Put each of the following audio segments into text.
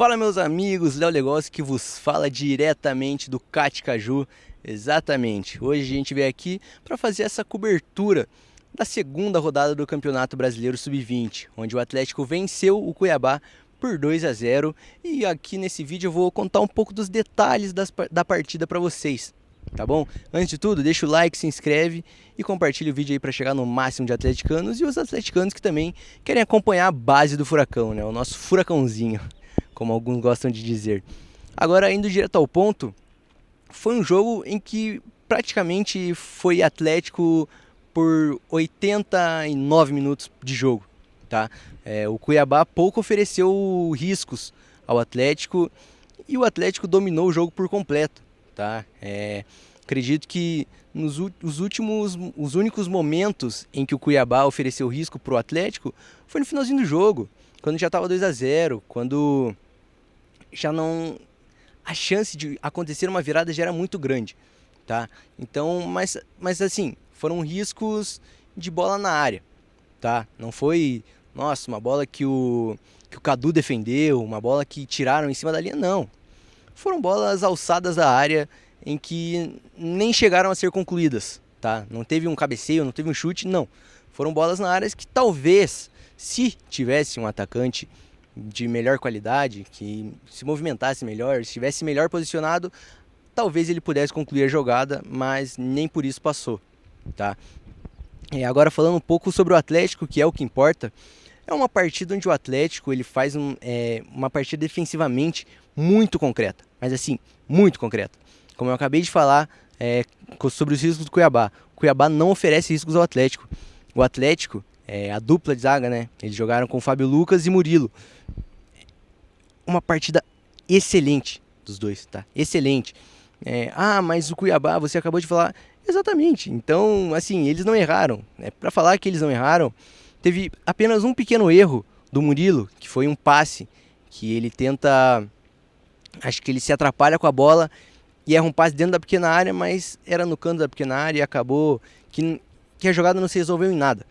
Fala meus amigos, Léo Legossi que vos fala diretamente do Caticaju. Exatamente, hoje a gente veio aqui para fazer essa cobertura da segunda rodada do Campeonato Brasileiro Sub-20, onde o Atlético venceu o Cuiabá por 2-0. E aqui nesse vídeo eu vou contar um pouco dos detalhes da partida para vocês, tá bom? Antes de tudo, deixa o like, se inscreve e compartilha o vídeo aí para chegar no máximo de atleticanos e os atleticanos que também querem acompanhar a base do Furacão, né? O nosso furacãozinho, como alguns gostam de dizer. Agora, indo direto ao ponto, foi um jogo em que praticamente foi Atlético por 89 minutos de jogo, tá? O Cuiabá pouco ofereceu riscos ao Atlético e o Atlético dominou o jogo por completo, tá? Acredito que os únicos momentos em que o Cuiabá ofereceu risco para o Atlético foi no finalzinho do jogo, quando já estava 2-0, quando já não, a chance de acontecer uma virada já era muito grande, tá? Então, mas assim, foram riscos de bola na área, tá? Não foi, nossa, uma bola que o Cadu defendeu, uma bola que tiraram em cima da linha, não. Foram bolas alçadas da área em que nem chegaram a ser concluídas, tá? Não teve um cabeceio, não teve um chute, não. Foram bolas na área que talvez, se tivesse um atacante de melhor qualidade, que se movimentasse melhor, estivesse melhor posicionado, talvez ele pudesse concluir a jogada, mas nem por isso passou, tá? Agora falando um pouco sobre o Atlético, que é o que importa, é uma partida onde o Atlético ele faz uma partida defensivamente muito concreta, mas assim, muito concreta. Como eu acabei de falar sobre os riscos do Cuiabá, o Cuiabá não oferece riscos ao Atlético. O Atlético, a dupla de zaga, né? Eles jogaram com Fábio Lucas e Murilo. Uma partida excelente dos dois, tá? Excelente. Mas o Cuiabá, você acabou de falar. Exatamente. Então, assim, eles não erraram. Para falar que eles não erraram, teve apenas um pequeno erro do Murilo, que foi um passe que ele tenta. Acho que ele se atrapalha com a bola e erra um passe dentro da pequena área, mas era no canto da pequena área e acabou que a jogada não se resolveu em nada,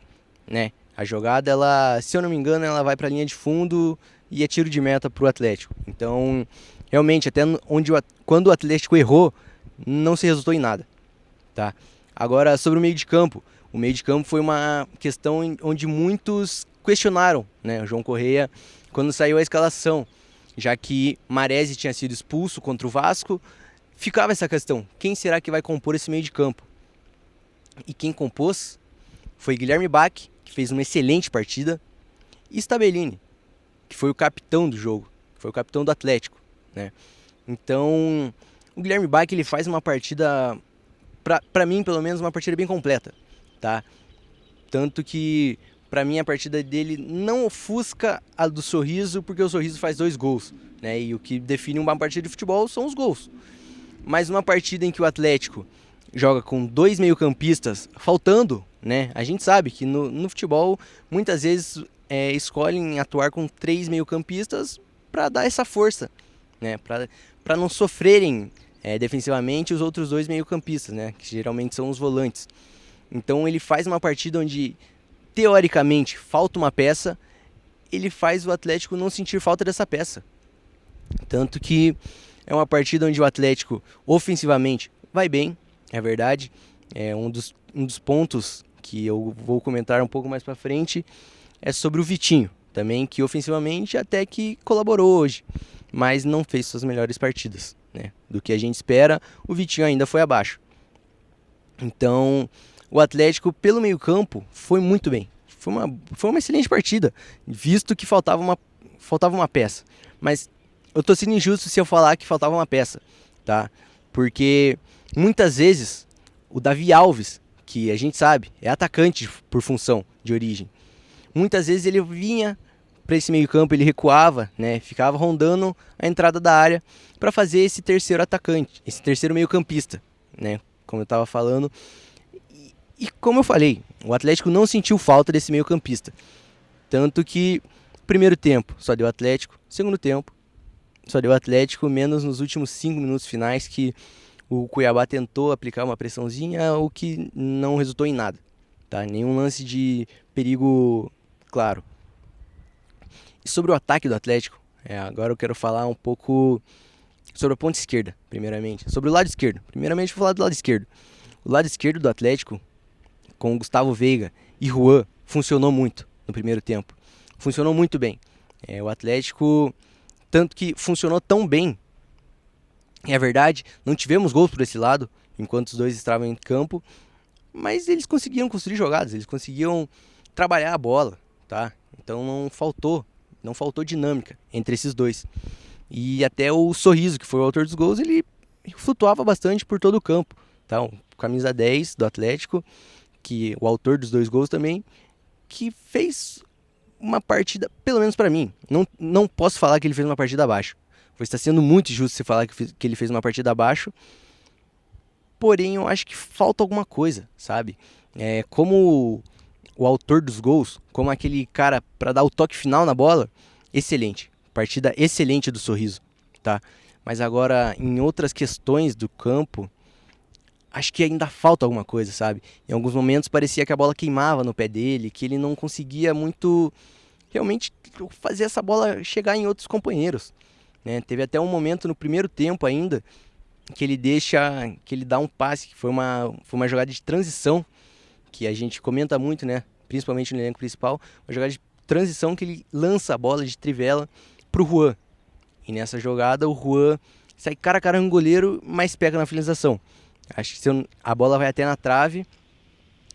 né? A jogada, ela, se eu não me engano, ela vai para a linha de fundo e é tiro de meta para o Atlético. Então, realmente, até quando o Atlético errou, não se resultou em nada, tá? Agora, sobre o meio de campo. O meio de campo foi uma questão onde muitos questionaram, né? O João Correia, quando saiu a escalação, já que Maresi tinha sido expulso contra o Vasco, ficava essa questão: quem será que vai compor esse meio de campo? E quem compôs foi Guilherme Bach, que fez uma excelente partida, e Stabellini, que foi o capitão do jogo, foi o capitão do Atlético, né? Então, o Guilherme Bach ele faz uma partida, pra mim pelo menos, uma partida bem completa, tá? Tanto que, pra mim, a partida dele não ofusca a do Sorriso, porque o Sorriso faz 2 gols, né? E o que define uma partida de futebol são os gols. Mas uma partida em que o Atlético joga com 2 meio-campistas faltando, né? A gente sabe que no futebol muitas vezes escolhem atuar com 3 meio-campistas para dar essa força, né? Para não sofrerem defensivamente os outros 2 meio-campistas, né? Que geralmente são os volantes. Então ele faz uma partida onde teoricamente falta uma peça, ele faz o Atlético não sentir falta dessa peça. Tanto que é uma partida onde o Atlético ofensivamente vai bem, é verdade. Um dos pontos que eu vou comentar um pouco mais para frente é sobre o Vitinho, também, que ofensivamente até que colaborou hoje, mas não fez suas melhores partidas, né? Do que a gente espera, o Vitinho ainda foi abaixo. Então, o Atlético, pelo meio-campo, foi muito bem. Foi uma excelente partida, visto que faltava uma peça. Mas eu tô sendo injusto se eu falar que faltava uma peça, tá? Porque muitas vezes o Davi Alves, que a gente sabe, é atacante por função de origem, muitas vezes ele vinha para esse meio-campo, ele recuava, né? Ficava rondando a entrada da área para fazer esse terceiro atacante, esse terceiro meio-campista, né? Como eu estava falando. E como eu falei, o Atlético não sentiu falta desse meio-campista. Tanto que primeiro tempo só deu Atlético, segundo tempo só deu Atlético, menos nos últimos 5 minutos finais que o Cuiabá tentou aplicar uma pressãozinha, o que não resultou em nada, tá? Nenhum lance de perigo claro. E sobre o ataque do Atlético, Agora eu quero falar um pouco sobre a ponta esquerda, primeiramente. Sobre o lado esquerdo. Primeiramente, vou falar do lado esquerdo. O lado esquerdo do Atlético, com o Gustavo Veiga e Juan, funcionou muito no primeiro tempo. Funcionou muito bem. O Atlético, tanto que funcionou tão bem, é verdade, não tivemos gols por esse lado, enquanto os dois estavam em campo, mas eles conseguiam construir jogadas, eles conseguiam trabalhar a bola, tá? Então não faltou dinâmica entre esses dois. E até o Sorriso, que foi o autor dos gols, ele flutuava bastante por todo o campo, tá? O camisa 10 do Atlético, que o autor dos dois gols também, que fez uma partida, pelo menos para mim, não posso falar que ele fez uma partida abaixo. Está sendo muito injusto você falar que ele fez uma partida abaixo, porém eu acho que falta alguma coisa, sabe? Como o autor dos gols, como aquele cara para dar o toque final na bola, excelente. Partida excelente do Sorriso, tá? Mas agora, em outras questões do campo, acho que ainda falta alguma coisa, sabe? Em alguns momentos parecia que a bola queimava no pé dele, que ele não conseguia muito realmente fazer essa bola chegar em outros companheiros, né? Teve até um momento no primeiro tempo ainda que ele dá um passe, que foi uma jogada de transição, que a gente comenta muito, né? Principalmente no elenco principal, uma jogada de transição que ele lança a bola de trivela pro Juan. E nessa jogada o Juan sai cara a cara no goleiro, mas pega na finalização. Acho que a bola vai até na trave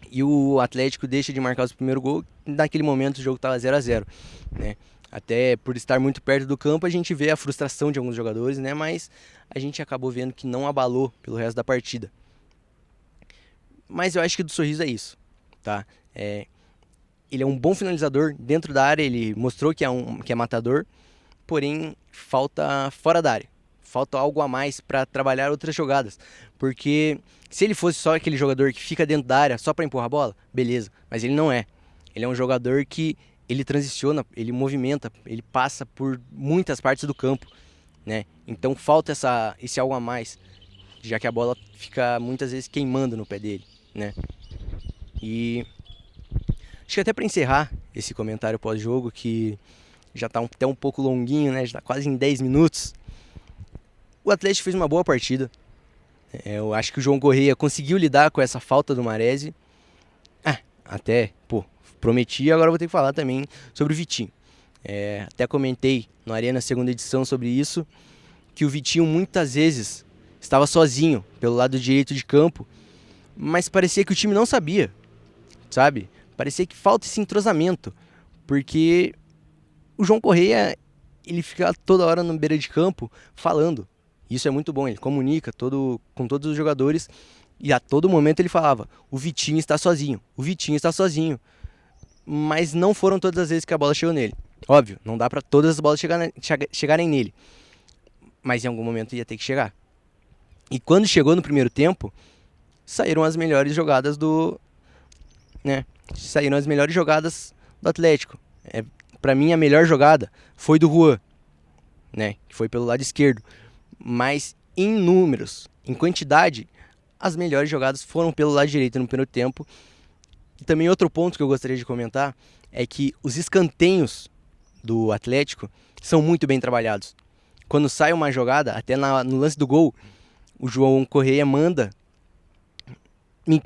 e o Atlético deixa de marcar o primeiro gol. Naquele momento o jogo estava 0-0, né? Até por estar muito perto do campo, a gente vê a frustração de alguns jogadores, né? Mas a gente acabou vendo que não abalou pelo resto da partida. Mas eu acho que do Sorriso é isso, tá? Ele é um bom finalizador dentro da área, ele mostrou que é matador, porém falta fora da área. Falta algo a mais para trabalhar outras jogadas. Porque se ele fosse só aquele jogador que fica dentro da área só para empurrar a bola, beleza. Mas ele não é. Ele é um jogador que ele transiciona, ele movimenta, ele passa por muitas partes do campo, né? Então falta esse algo a mais, já que a bola fica muitas vezes queimando no pé dele, né? E acho que até para encerrar esse comentário pós-jogo, que já está até um pouco longuinho, né? Já está quase em 10 minutos. O Atlético fez uma boa partida. Eu acho que o João Correia conseguiu lidar com essa falta do Maresi. Prometi, agora vou ter que falar também sobre o Vitinho. Até comentei no Arena segunda edição sobre isso, que o Vitinho muitas vezes estava sozinho pelo lado direito de campo, mas parecia que o time não sabia, sabe? Parecia que falta esse entrosamento, porque o João Correia, ele fica toda hora na beira de campo falando. Isso é muito bom, ele comunica com todos os jogadores e a todo momento ele falava: o Vitinho está sozinho, o Vitinho está sozinho. Mas não foram todas as vezes que a bola chegou nele. Óbvio, não dá para todas as bolas chegarem nele, mas em algum momento ia ter que chegar. E quando chegou no primeiro tempo, saíram as melhores jogadas Saíram as melhores jogadas do Atlético. Para mim, a melhor jogada foi do Juan, né? Que foi pelo lado esquerdo. Mas em números, em quantidade, as melhores jogadas foram pelo lado direito no primeiro tempo. E também outro ponto que eu gostaria de comentar é que os escanteios do Atlético são muito bem trabalhados. Quando sai uma jogada, até no lance do gol, o João Correia manda...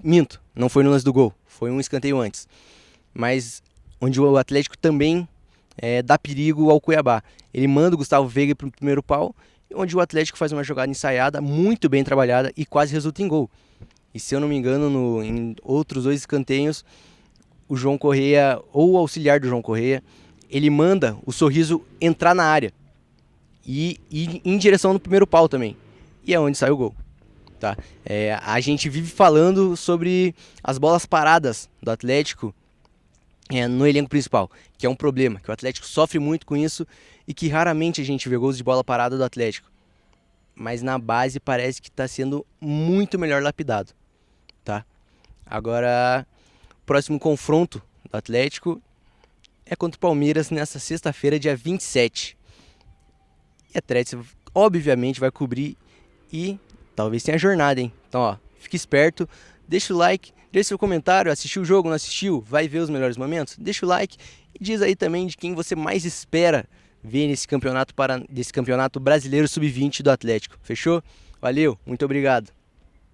Minto, não foi no lance do gol, foi um escanteio antes. Mas onde o Atlético também dá perigo ao Cuiabá. Ele manda o Gustavo Veiga para o primeiro pau, onde o Atlético faz uma jogada ensaiada, muito bem trabalhada e quase resulta em gol. E se eu não me engano, em outros dois escanteios, o João Correia, ou o auxiliar do João Correia, ele manda o Sorriso entrar na área e ir em direção no primeiro pau também. E é onde sai o gol. Tá? A gente vive falando sobre as bolas paradas do Atlético no elenco principal, que é um problema, que o Atlético sofre muito com isso e que raramente a gente vê gols de bola parada do Atlético. Mas na base parece que está sendo muito melhor lapidado. Tá? Agora, o próximo confronto do Atlético é contra o Palmeiras nessa sexta-feira, dia 27. E a Atlético, obviamente, vai cobrir e talvez tenha jornada, hein? Então, ó, fique esperto, deixa o like, deixa seu comentário, assistiu o jogo, não assistiu, vai ver os melhores momentos? Deixa o like e diz aí também de quem você mais espera ver desse campeonato brasileiro sub-20 do Atlético. Fechou? Valeu, muito obrigado.